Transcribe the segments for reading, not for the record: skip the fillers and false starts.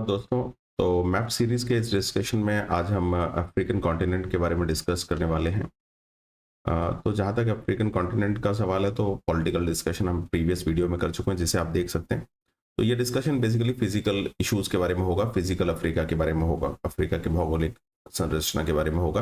दोस्तों, तो map series के इस डिस्कशन में आज हम अफ्रीकन कॉन्टिनेंट के बारे में डिस्कस करने वाले हैं। तो जहाँ तक अफ्रीकन कॉन्टिनेंट का सवाल है तो पॉलिटिकल डिस्कशन हम प्रीवियस वीडियो में कर चुके हैं जिसे आप देख सकते हैं। तो ये डिस्कशन बेसिकली फिजिकल इश्यूज़ के बारे में होगा, फिजिकल अफ्रीका के बारे में होगा, अफ्रीका की भौगोलिक संरचना के बारे में होगा।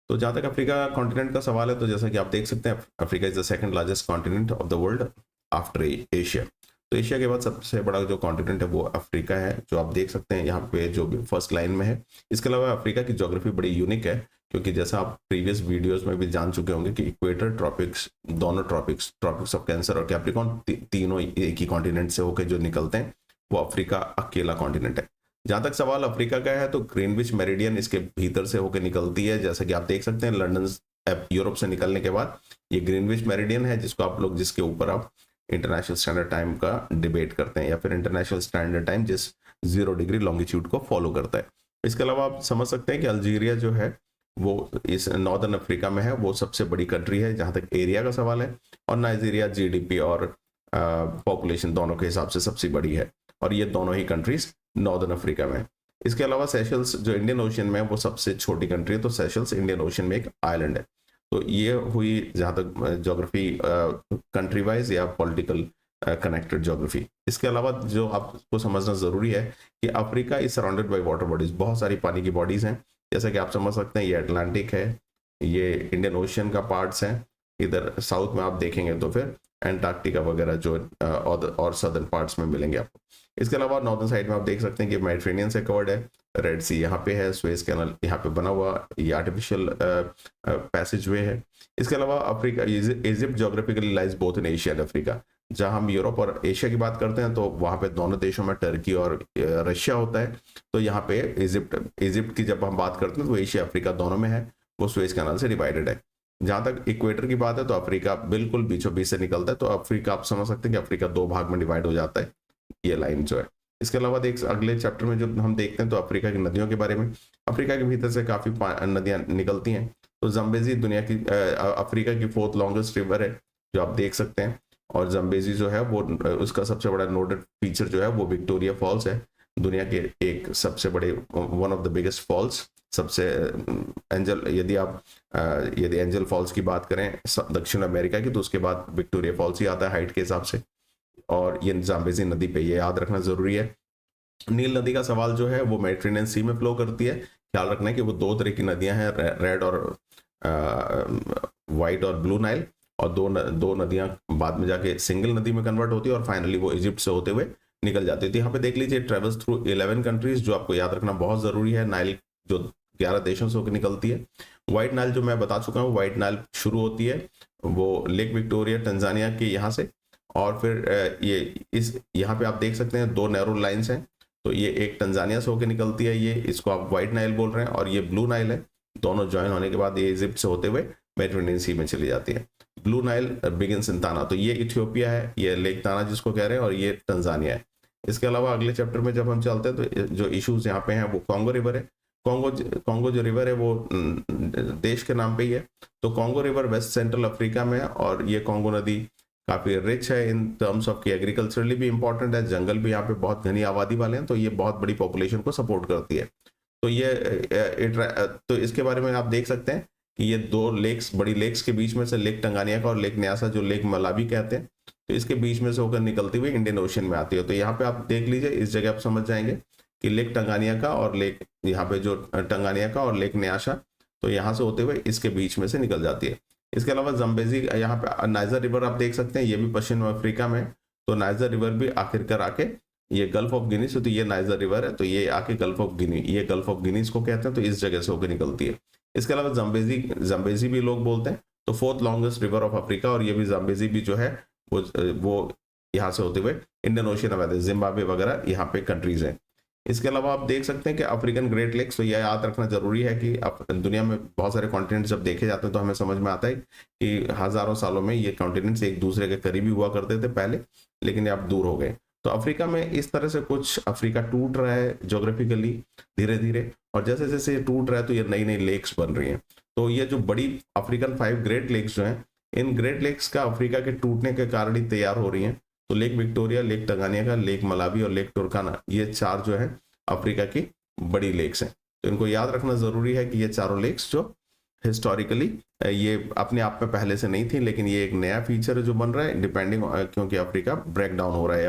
तो जहाँ तक अफ्रीका कॉन्टिनेंट का सवाल है तो जैसा कि आप देख सकते हैं Africa is the second largest continent of the world after Asia. तो एशिया के बाद सबसे बड़ा जो कॉन्टिनेंट है वो अफ्रीका है, जो आप देख सकते हैं यहाँ पे जो भी फर्स्ट लाइन में है। इसके अलावा अफ्रीका की ज्योग्राफी बड़ी यूनिक है, क्योंकि जैसा आप प्रीवियस वीडियोस में भी जान चुके होंगे कि इक्वेटर ट्रॉपिक्स, दोनों ट्रॉपिक्स ऑफ कैंसर और कैप्रिकॉर्न तीनों एक ही कॉन्टिनेंट से होकर जो निकलते हैं, वो अफ्रीका अकेला कॉन्टिनेंट है। जहां तक सवाल अफ्रीका का है तो ग्रीनविच मेरिडियन इसके भीतर से होकर निकलती है, जैसा कि आप देख सकते हैं लंदन यूरोप से निकलने के बाद ये ग्रीनविच मेरिडियन है, जिसको आप लोग जिसके ऊपर आप इंटरनेशनल स्टैंडर्ड टाइम का डिबेट करते हैं, या फिर इंटरनेशनल स्टैंडर्ड टाइम जिस 0 डिग्री लॉन्गिट्यूड को फॉलो करता है। इसके अलावा आप समझ सकते हैं कि अल्जीरिया जो है वो इस नॉर्दर्न अफ्रीका में है, वो सबसे बड़ी कंट्री है जहां तक एरिया का सवाल है, और नाइजीरिया जीडीपी और पॉपुलेशन दोनों के हिसाब से सबसे बड़ी है, और ये दोनों ही कंट्रीज नॉर्दर्न अफ्रीका में। इसके अलावा सेशल्स जो इंडियन ओशन में है वो सबसे छोटी कंट्री है, तो सेशल्स इंडियन ओशन में एक आइलैंड है। तो ये हुई जहाँ तक ज्योग्राफी कंट्री वाइज या पॉलिटिकल कनेक्टेड ज्योग्राफी। इसके अलावा जो आपको समझना जरूरी है कि Africa is surrounded by water bodies, बहुत सारी पानी की बॉडीज हैं, जैसा कि आप समझ सकते हैं ये अटलांटिक है, ये इंडियन ओशन का पार्ट्स हैं, इधर साउथ में आप देखेंगे तो फिर एंटार्क्टिका वगैरह जो और सदर्न पार्ट्स में मिलेंगे आपको। इसके अलावा नॉर्दर्न साइड में आप देख सकते हैं कि मेडिटेरेनियन से कवर्ड है, रेड सी यहाँ पे है, स्वेज कैनल यहाँ पे बना हुआ, ये आर्टिफिशियल पैसेज वे है। इसके अलावा Africa Egypt geographically lies both in Asia and Africa. जहां हम यूरोप और एशिया की बात करते हैं तो वहां पे दोनों देशों में टर्की और रशिया होता है। तो यहाँ पे इजिप्ट की जब हम बात करते हैं तो एशिया अफ्रीका दोनों में है, वो स्वेज कैनाल से डिवाइडेड है। जहां तक इक्वेटर की बात है तो अफ्रीका बिल्कुल बीचों बीच से निकलता है, तो अफ्रीका आप समझ सकते हैं कि अफ्रीका 2 भाग में डिवाइड हो जाता है, ये लाइन जो है। इसके अलावा देख अगले चैप्टर में जो हम देखते हैं तो अफ्रीका की नदियों के बारे में, अफ्रीका के भीतर से काफी नदियां निकलती हैं। तो जम्बेजी दुनिया की अफ्रीका की 4th लॉन्गेस्ट रिवर है, जो आप देख सकते हैं, और जम्बेजी जो है वो उसका सबसे बड़ा नोटेड फीचर जो है वो विक्टोरिया फॉल्स है, दुनिया के एक सबसे बड़े, one of the biggest falls. सबसे एंजल यदि एंजल फॉल्स की बात करें दक्षिण अमेरिका की, तो उसके बाद विक्टोरिया फॉल्स ही आता है हाइट के हिसाब से, और ये जाम्बेजी नदी पे, ये याद रखना जरूरी है। नील नदी का सवाल जो है वो मेडिटेरेनियन सी में फ्लो करती है। ख्याल रखना है कि वो 2 तरह की नदियां हैं, रेड और वाइट और ब्लू नाइल, और दो नदियां बाद में जाके सिंगल नदी में कन्वर्ट होती है और फाइनली वो इजिप्ट से होते हुए निकल जाती है। तो यहाँ पे देख लीजिए ट्रेवल्स थ्रू 11 कंट्रीज, जो आपको याद रखना बहुत जरूरी है। नाइल जो 11 देशों से होकर निकलती है। व्हाइट नाइल जो मैं बता चुका हूँ, व्हाइट नाइल शुरू होती है वो लेक विक्टोरिया टंजानिया के यहाँ से, और फिर यहाँ पे आप देख सकते हैं 2 नैरो लाइंस हैं। तो ये एक टंजानिया से होकर निकलती है, ये इसको आप व्हाइट नाइल बोल रहे हैं, और ये ब्लू नाइल है। दोनों ज्वाइन होने के बाद ये इजिप्ट से होते हुए मेडिटेरेनियन सी में चली जाती है। ब्लू नाइल बिगिंस इन ताना, तो ये इथियोपिया है, ये लेक ताना जिसको कह रहे हैं, और ये टंजानिया है। इसके अलावा अगले चैप्टर में जब हम चलते हैं तो जो इश्यूज यहाँ पे हैं वो कॉन्गो रिवर है। कॉन्गो जो रिवर है वो देश के नाम पे ही है। तो Congo river west central Africa में है, और ये कॉन्गो नदी काफी रिच है इन टर्म्स ऑफ कि एग्रीकल्चरली भी इंपॉर्टेंट है, जंगल भी यहाँ पे बहुत घनी आबादी वाले हैं, तो ये बहुत बड़ी पॉपुलेशन को सपोर्ट करती है। तो तो इसके बारे में आप देख सकते हैं कि ये 2 लेक्स, बड़ी लेक्स के बीच में से लेक टंगानिया का और लेक न्यासा, जो लेक मलावी कहते हैं, तो इसके बीच में से होकर निकलती हुई इंडियन ओशन में आती है। तो यहाँ पे आप देख लीजिए, इस जगह आप समझ जाएंगे कि लेक टंगानिया का और लेक, यहाँ पे जो टंगानिया का और लेक न्यासा, तो यहाँ से होते हुए इसके बीच में से निकल जाती है। इसके अलावा जम्बेजी, यहाँ पे नाइजर रिवर आप देख सकते हैं, ये भी पश्चिम अफ्रीका में। तो नाइजर रिवर भी आखिरकार आके ये गल्फ ऑफ गिनी से, तो ये नाइजर रिवर है, तो ये आके गल्फ ऑफ गिनी, ये गल्फ ऑफ गिनी इसको कहते हैं, तो इस जगह से होकर निकलती है। इसके अलावा जम्बेजी भी लोग बोलते हैं, तो 4th longest river of Africa, और ये भी जम्बेजी भी जो है वो यहाँ से होते हुए इंडियन ओशन में आते हैं, जिम्बाब्वे वगैरह यहाँ पे कंट्रीज हैं। इसके अलावा आप देख सकते हैं कि अफ्रीकन ग्रेट लेक्स, तो यह याद रखना जरूरी है कि दुनिया में बहुत सारे कॉन्टिनेंट्स जब देखे जाते हैं तो हमें समझ में आता है कि हजारों सालों में ये कॉन्टिनेंट्स एक दूसरे के करीबी हुआ करते थे पहले, लेकिन अब दूर हो गए। तो अफ्रीका में इस तरह से कुछ अफ्रीका टूट रहा है ज्योग्राफिकली धीरे धीरे, और जैसे जैसे ये टूट रहा है तो ये नई नई लेक्स बन रही हैं। तो ये जो बड़ी अफ्रीकन 5 ग्रेट लेक्स जो हैं, इन ग्रेट लेक्स का अफ्रीका के टूटने के कारण ही तैयार हो रही हैं। तो लेक विक्टोरिया, लेक टंगानिया का, लेक मलावी और लेक टुर्काना, ये 4 जो है अफ्रीका की बड़ी लेक्स हैं। तो इनको याद रखना ज़रूरी है कि ये चारों लेक्स जो हिस्टोरिकली ये अपने आप में पहले से नहीं थी, लेकिन ये एक नया फीचर है जो बन रहा है डिपेंडिंग, क्योंकि अफ्रीका ब्रेक डाउन हो रहा है,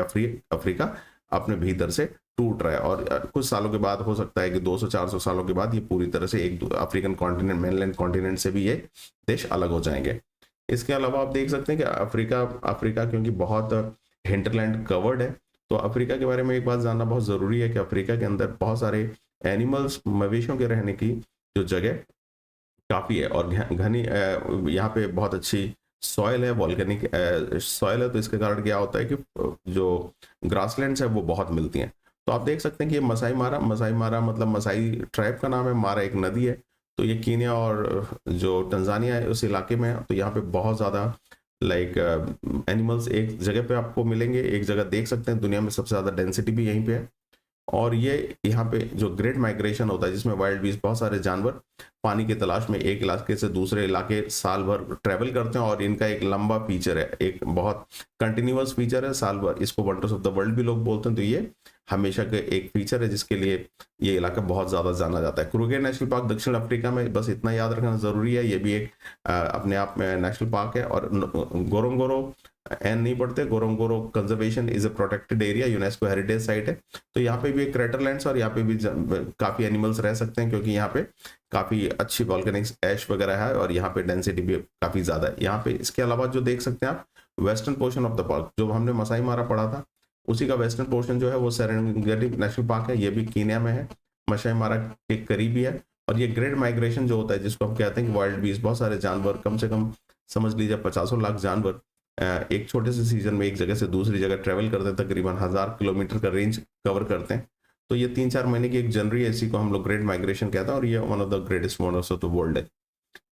अफ्रीका अपने भीतर से टूट रहा है, और कुछ सालों के बाद हो सकता है कि 200-400 सालों के बाद ये पूरी तरह से एक अफ्रीकन कॉन्टिनेंट, मेनलैंड कॉन्टिनेंट से भी ये देश अलग हो जाएंगे। इसके अलावा आप देख सकते हैं कि अफ्रीका अफ्रीका क्योंकि बहुत हिंटरलैंड कवर्ड है, तो अफ्रीका के बारे में एक बात जानना बहुत ज़रूरी है कि अफ्रीका के अंदर बहुत सारे एनिमल्स, मवेशियों के रहने की जो जगह काफ़ी है, और घनी यहाँ पे बहुत अच्छी सॉइल है, वॉल्केनिक सॉइल है, तो इसके कारण क्या होता है कि जो ग्रासलैंड्स है वो बहुत मिलती हैं। तो आप देख सकते हैं कि ये मसाई मारा मतलब मसाई ट्राइब का नाम है, मारा एक नदी है, तो ये कीनिया और जो तंजानिया है उस इलाके में है। तो यहाँ पे बहुत ज़्यादा लाइक एनिमल्स एक जगह पे आपको मिलेंगे, एक जगह देख सकते हैं, दुनिया में सबसे ज़्यादा डेंसिटी भी यहीं पे है। और ये यहाँ पे जो ग्रेट माइग्रेशन होता है जिसमें वाइल्ड बीस्ट, बहुत सारे जानवर पानी की तलाश में एक इलाके से दूसरे इलाके साल भर ट्रेवल करते हैं, और इनका एक लंबा फीचर है, एक बहुत कंटिन्यूअस फीचर है साल भर, इसको वंडर्स ऑफ द वर्ल्ड भी लोग बोलते हैं। तो ये हमेशा का एक फीचर है जिसके लिए ये इलाका बहुत ज़्यादा जाना जाता है। क्रूगर नेशनल पार्क दक्षिण अफ्रीका में, बस इतना याद रखना ज़रूरी है, ये भी एक अपने आप में नेशनल पार्क है। और गोरोंगोरो एन नहीं पढ़ते, Ngorongoro conservation is a protected area, UNESCO heritage site है। तो यहाँ पे भी क्रेटरलैंड्स, और यहाँ पे भी काफ़ी एनिमल्स रह सकते हैं, क्योंकि यहाँ पे काफ़ी अच्छी वॉल्केनिक ऐश वगैरह है, और यहाँ पे डेंसिटी भी काफ़ी ज़्यादा है यहाँ पे। इसके अलावा जो देख सकते हैं आप, western portion of the park, जो हमने मसाई मारा पढ़ा था, उसी का वेस्टर्न पोर्शन जो है वो सेरेंगेटी नेशनल पार्क है, ये भी कीनिया में है, मसाई मारा के करीब ही है। और ये ग्रेट माइग्रेशन जो होता है, जिसको हम कहते हैं कि वाइल्ड बीस्ट, बहुत सारे जानवर, कम से कम समझ लीजिए 50 लाख जानवर एक छोटे से सीजन में एक जगह से दूसरी जगह ट्रेवल करते हैं, तकरीबन 1000 किलोमीटर का रेंज कवर करते हैं। तो ये 3-4 महीने की एक जर्नी है, इसी को हम लोग ग्रेट माइग्रेशन कहते हैं, और ये one of the greatest wonders of the world है।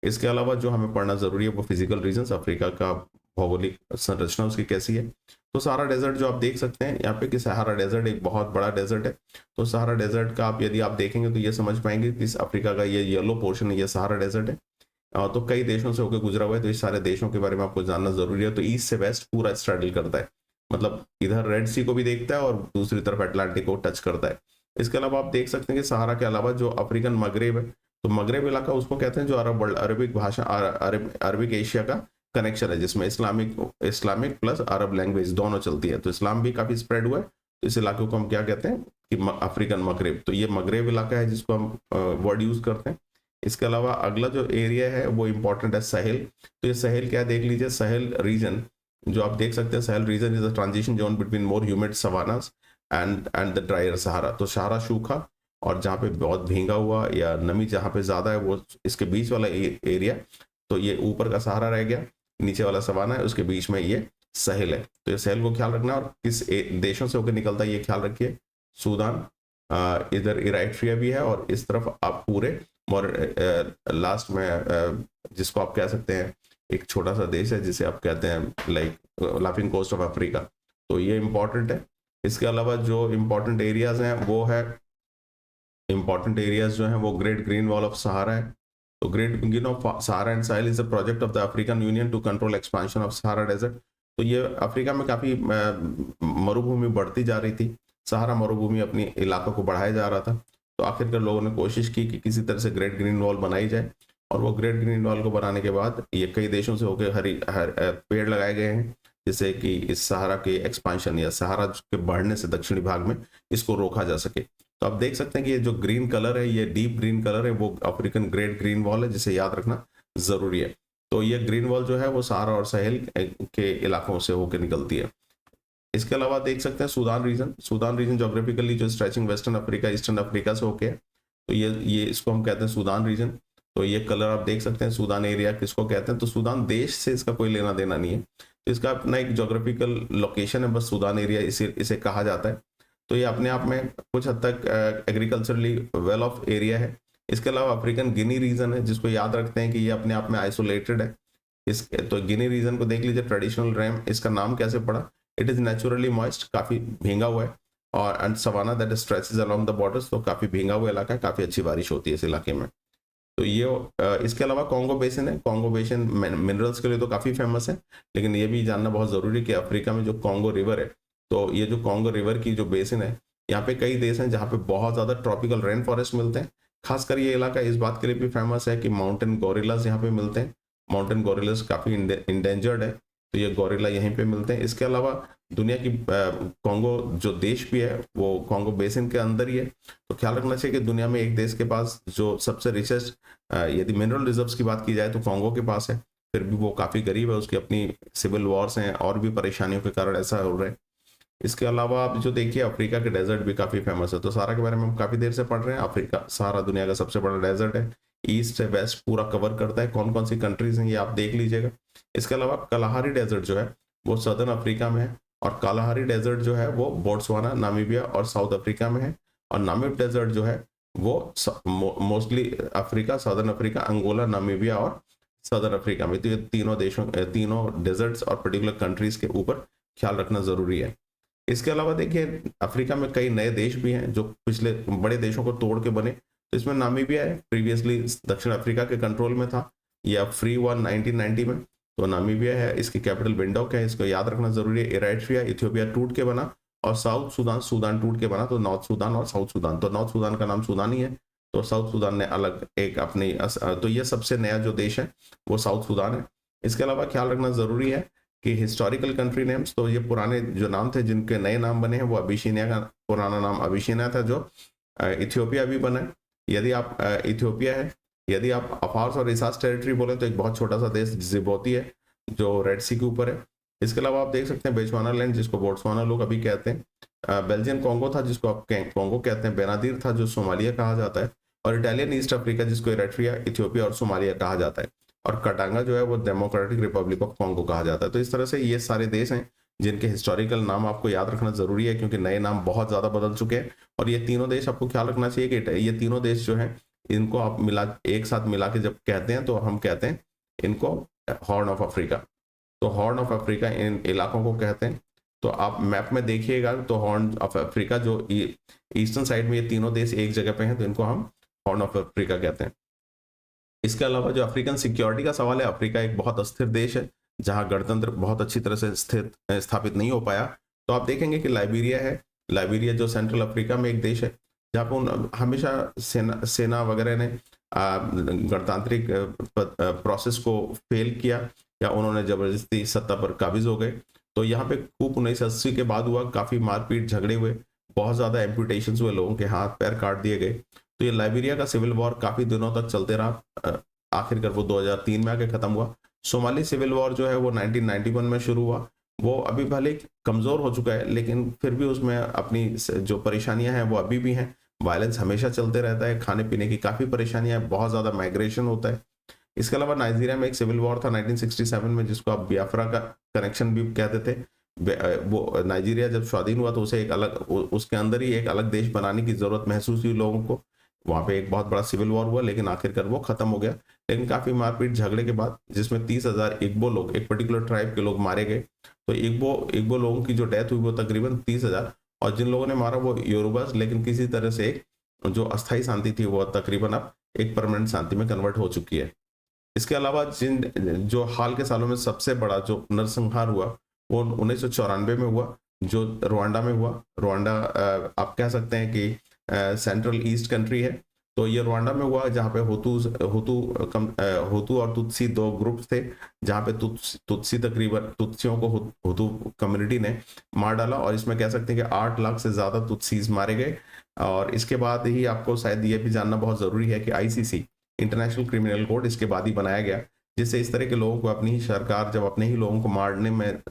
इसके अलावा जो हमें पढ़ना जरूरी है वो फिजिकल रीजंस, अफ्रीका का भौगोलिक संरचना उसकी कैसी है। तो सहारा डेजर्ट जो आप देख सकते हैं यहाँ पे कि सहारा डेजर्ट एक बहुत बड़ा डेजर्ट है। तो सहारा डेजर्ट का आप यदि आप देखेंगे तो ये समझ पाएंगे कि इस अफ्रीका का ये येलो पोर्शन है, ये सहारा डेजर्ट है। तो कई देशों से होकर गुजरा हुआ है, तो इस सारे देशों के बारे में आपको जानना जरूरी है। तो ईस्ट से वेस्ट पूरा स्ट्रगल करता है, मतलब इधर रेड सी को भी देखता है और दूसरी तरफ अटलांटिक को टच करता है। इसके अलावा आप देख सकते हैं कि सहारा के अलावा जो अफ्रीकन मगरेब है, तो मगरेब इलाका उसको कहते हैं जो अरब वर्ल्ड, अरबिक भाषा, अरबिक एशिया का कनेक्शन है, जिसमें इस्लामिक प्लस अरब लैंग्वेज दोनों चलती है। तो इस्लाम भी काफी स्प्रेड हुआ है, तो इस इलाके को हम क्या कहते हैं कि अफ्रीकन मगरेब। तो ये मगरेब इलाका है जिसको हम वर्ड यूज करते हैं। इसके अलावा अगला जो एरिया है वो इम्पोर्टेंट है सहेल। तो ये सहेल क्या देख लीजिए, सहेल रीजन जो आप देख सकते हैं, Sahel region is a transition zone between more humid savannas and the drier Sahara. तो सहारा सूखा और जहाँ पे बहुत भींगा हुआ या नमी जहाँ पे ज्यादा है वो इसके बीच वाला एरिया, तो ये ऊपर का सहारा रह गया, नीचे वाला सवाना है, उसके बीच में ये सहेल है। तो ये सहेल को ख्याल रखना, और किस देशों से होकर निकलता है ये ख्याल रखिए। सूडान, इधर इराइट्रिया भी है, और इस तरफ आप पूरे और लास्ट में जिसको आप कह सकते हैं एक छोटा सा देश है जिसे आप कहते हैं like laughing coast of Africa. तो ये इंपॉर्टेंट है। इसके अलावा जो इंपॉर्टेंट एरियाज हैं वो है, इंपॉर्टेंट एरियाज जो हैं वो great green wall of Sahara है। तो great green of Sahara and Sahel is a project of the African Union to control expansion of Sahara desert. तो ये अफ्रीका में काफ़ी मरुभूमि बढ़ती जा रही थी, सहारा मरुभूमि अपनी इलाकों को बढ़ाया जा रहा था। तो आखिरकार लोगों ने कोशिश की कि किसी तरह से ग्रेट ग्रीन वॉल बनाई जाए, और वो ग्रेट ग्रीन वॉल को बनाने के बाद ये कई देशों से होकर पेड़ लगाए गए हैं, जिससे कि इस सहारा के एक्सपांशन या सहारा के बढ़ने से दक्षिणी भाग में इसको रोका जा सके। तो आप देख सकते हैं कि ये जो ग्रीन कलर है, ये डीप ग्रीन कलर है, वो अफ्रीकन ग्रेट ग्रीन वॉल है, जिसे याद रखना जरूरी है। तो ये ग्रीन वॉल जो है वो सहारा और सहेल के इलाकों से होकर निकलती है। इसके अलावा देख सकते हैं सूडान रीजन जोग्राफिकली जो stretching western Africa eastern Africa से होके है, तो ये इसको हम कहते हैं सूडान रीजन। तो ये कलर आप देख सकते हैं, सूडान एरिया किसको कहते हैं। तो सूडान देश से इसका कोई लेना देना नहीं है, तो इसका अपना एक जोग्राफिकल लोकेशन है, बस सूडान एरिया इसे कहा जाता है। तो ये अपने आप में कुछ हद तक एग्रीकल्चरली वेल ऑफ एरिया है। इसके अलावा अफ्रीकन गिनी रीजन है, जिसको याद रखते हैं कि ये अपने आप में आइसोलेटेड है। तो गिनी रीजन को देख लीजिए, ट्रेडिशनल रैम, इसका नाम कैसे पड़ा, इट इज नेचुरली मॉइस्ट, काफी भींगा हुआ है, और and savanna that stretches along the borders, तो काफी भींगा हुआ इलाका है, काफी अच्छी बारिश होती है इस इलाके में। तो ये इसके अलावा कॉन्गो बेसिन है। कॉन्गो बेसिन मिनरल्स के लिए तो काफी फेमस है, लेकिन ये भी जानना बहुत जरूरी है कि अफ्रीका में जो कॉन्गो रिवर है, तो ये जो कॉन्गो रिवर की जो बेसिन है, यहाँ पे कई देश हैं जहाँ पे बहुत ज़्यादा ट्रॉपिकल रेन फॉरेस्ट मिलते हैं। खासकर ये इलाका इस बात के लिए भी फेमस है कि माउंटेन गोरिल्लास यहाँ पे मिलते हैं। माउंटेन गोरिल्लास काफ़ी इंडेंजर्ड है, तो ये गोरिल्ला यहीं पे मिलते हैं। इसके अलावा दुनिया की कॉन्गो जो देश भी है वो कॉन्गो बेसिन के अंदर ही है। तो ख्याल रखना चाहिए कि दुनिया में एक देश के पास जो सबसे रिचेस्ट यदि मिनरल रिजर्व्स की बात की जाए तो कॉन्गो के पास है, फिर भी वो काफ़ी गरीब है, उसकी अपनी सिविल वॉर्स हैं और भी परेशानियों के कारण ऐसा हो रहा है। इसके अलावा आप जो देखिए अफ्रीका के डेजर्ट भी काफ़ी फेमस है, तो सारा के बारे में हम काफ़ी देर से पढ़ रहे हैं। अफ्रीका सारा दुनिया का सबसे बड़ा डेजर्ट है, ईस्ट से वेस्ट पूरा कवर करता है। कौन कौन सी कंट्रीज हैं ये आप देख लीजिएगा। इसके अलावा कलाहारी डेजर्ट जो है वो सदर्न अफ्रीका में है, और कालाहारी डेजर्ट जो है वो बोट्सवाना, नामीबिया और साउथ अफ्रीका में है। और नामीब डेजर्ट जो है वो mostly Africa, southern Africa, Angola, Namibia और सदर्न अफ्रीका में। तो ये तीनों देशों तीनों डेजर्ट्स और पर्टिकुलर कंट्रीज के ऊपर ख्याल रखना जरूरी है। इसके अलावा देखिए अफ्रीका में कई नए देश भी हैं जो पिछले बड़े देशों को तोड़ के बने। तो इसमें नामीबिया है, प्रीवियसली दक्षिण अफ्रीका के कंट्रोल में था, ये अब फ्री हुआ 1990 में। तो नामीबिया है, इसकी कैपिटल विंडोक है, इसको याद रखना जरूरी है। इरिट्रिया, इथियोपिया टूट के बना, और साउथ सूडान, सूडान टूट के बना। तो नॉर्थ सूडान और साउथ सूडान, तो नॉर्थ सूडान का नाम सूडान ही है, तो साउथ सूडान ने अलग एक अपनी तो ये सबसे नया जो देश है वो साउथ सूडान है। इसके अलावा ख्याल रखना जरूरी है कि हिस्टोरिकल कंट्री नेम्स, तो ये पुराने जो नाम थे जिनके नए नाम बने हैं वो अबिशीनिया का पुराना नाम अबिशीनिया था, जो इथियोपिया भी बना है। यदि आप इथियोपिया है, यदि आप अफार्स और रिसास टेरिटरी बोले तो एक बहुत छोटा सा देश जिबोती है जो रेड सी के ऊपर है। इसके अलावा आप देख सकते हैं बेचवाना लैंड जिसको बोट्सवाना लोग अभी कहते हैं, बेल्जियन कॉन्गो था जिसको आप कॉन्गो कहते हैं, बेनादीर था जो सोमालिया कहा जाता है, और इटालियन ईस्ट अफ्रीका जिसको इरिट्रिया, इथियोपिया और सोमालिया कहा जाता है, और कटांगा जो है वो डेमोक्रेटिक रिपब्लिक ऑफ कॉन्गो कहा जाता है। तो इस तरह से ये सारे देश हैं जिनके हिस्टोरिकल नाम आपको याद रखना जरूरी है, क्योंकि नए नाम बहुत ज्यादा बदल चुके हैं। और ये तीनों देश आपको ख्याल रखना चाहिए कि ये तीनों देश जो हैं इनको आप एक साथ मिला के जब कहते हैं तो हम कहते हैं इनको हॉर्न ऑफ अफ्रीका। तो हॉर्न ऑफ अफ्रीका इन इलाकों को कहते हैं। तो आप मैप में देखिएगा तो हॉर्न ऑफ अफ्रीका जो ईस्टर्न साइड में ये तीनों देश एक जगह पे हैं, तो इनको हम हॉर्न ऑफ अफ्रीका कहते हैं। इसके अलावा जो अफ्रीकन सिक्योरिटी का सवाल है, अफ्रीका एक बहुत अस्थिर देश है जहां गणतंत्र बहुत अच्छी तरह से स्थापित नहीं हो पाया। तो आप देखेंगे कि लाइबेरिया है, लाइबेरिया जो सेंट्रल अफ्रीका में एक देश है जहाँ पर हमेशा सेना वगैरह ने गणतांत्रिक प्रोसेस को फेल किया, या उन्होंने जबरदस्ती सत्ता पर काबिज हो गए। तो यहाँ पे कूप 1980 के बाद हुआ, काफी मारपीट झगड़े हुए, बहुत ज्यादा एम्पुटेशन हुए, लोगों के हाथ पैर काट दिए गए। तो ये लाइबेरिया का सिविल वॉर काफी दिनों तक चलते रहा, आखिरकार वो 2003 में आके खत्म हुआ। सोमाली सिविल वॉर जो है वो 1991 में शुरू हुआ। वो अभी भले कमजोर हो चुका है, लेकिन फिर भी उसमें अपनी जो परेशानियां हैं वो अभी भी हैं। वायलेंस हमेशा चलते रहता है, खाने पीने की काफी परेशानियां हैं, बहुत ज्यादा माइग्रेशन होता है। इसके अलावा नाइजीरिया में एक सिविल वॉर था 1967 में, जिसको आप बियाफ्रा का कनेक्शन भी कहते थे। वो नाइजीरिया जब स्वाधीन हुआ तो उसे एक अलग, उसके अंदर ही एक अलग देश बनाने की जरूरत महसूस हुई लोगों को। वहां पे एक बहुत बड़ा सिविल वॉर हुआ, लेकिन आखिरकार वो खत्म हो गया। लेकिन काफी मारपीट झगड़े के बाद, जिसमें 30,000 इग्बो लोग, एक पर्टिकुलर ट्राइब के लोग मारे गए। तो इग्बो लोगों की जो डेथ हुई वो तकरीबन 30,000, और जिन लोगों ने मारा वो योरुबास, लेकिन किसी तरह से एक जो अस्थायी शांति थी वो तकरीबन अब एक परमानेंट शांति में कन्वर्ट हो चुकी है। इसके अलावा जो हाल के सालों में सबसे बड़ा जो नरसंहार हुआ वो 1994 में हुआ, जो रुवांडा में हुआ। रुवांडा आप कह सकते हैं कि सेंट्रल ईस्ट कंट्री है। तो ये रुवांडा में हुआ जहाँ पे हुतू और तुत्सी दो ग्रुप्स थे, जहाँ पे तुत्सी तकरीबन तुत्सियों को हुतू कम्युनिटी ने मार डाला, और इसमें कह सकते हैं कि 8 लाख से ज्यादा तुत्सीज मारे गए। और इसके बाद ही आपको शायद ये भी जानना बहुत जरूरी है कि आईसीसी, इंटरनेशनल क्रिमिनल कोड, इसके बाद ही बनाया गया, जिससे इस तरह के लोगों को अपनी ही सरकार जब अपने ही लोगों को मारने में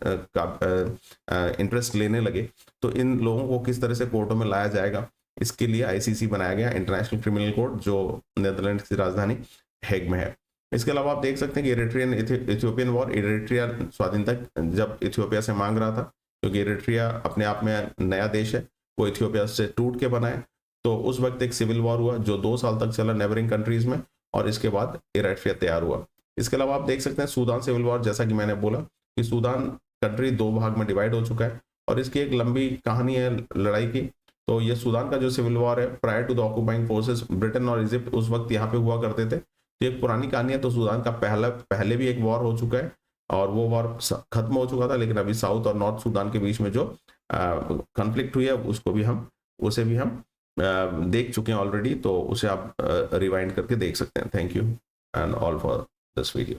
इंटरेस्ट लेने लगे, तो इन लोगों को किस तरह से कोर्टों में लाया जाएगा, इसके लिए आईसीसी बनाया गया, इंटरनेशनल क्रिमिनल कोर्ट, जो नीदरलैंड की राजधानी हेग में है। इसके अलावा आप देख सकते हैं कि इरिट्रियन इथियोपियन वॉर, इरिट्रिया स्वाधीनता जब इथियोपिया से मांग रहा था, क्योंकि इरिट्रिया अपने आप में नया देश है, वो इथियोपिया से टूट के बना है। तो उस वक्त एक सिविल वॉर हुआ जो 2 साल तक चला नेबरिंग कंट्रीज में, और इसके बाद इरिट्रिया तैयार हुआ। इसके अलावा आप देख सकते हैं सूडान सिविल वॉर, जैसा कि मैंने बोला कि सूडान कंट्री 2 भाग में डिवाइड हो चुका है, और इसकी एक लंबी कहानी है लड़ाई की। तो ये सूडान का जो सिविल वॉर है, prior to the occupying forces, Britain और इजिप्ट उस वक्त यहाँ पे हुआ करते थे, तो एक पुरानी कहानी है। तो सूडान का पहले भी एक वॉर हो चुका है, और वो वॉर खत्म हो चुका था, लेकिन अभी साउथ और नॉर्थ सूडान के बीच में जो कॉन्फ्लिक्ट हुई है उसको भी हम उसे भी हम देख चुके हैं ऑलरेडी, तो उसे आप रिवाइंड करके देख सकते हैं। Thank you and all for this video.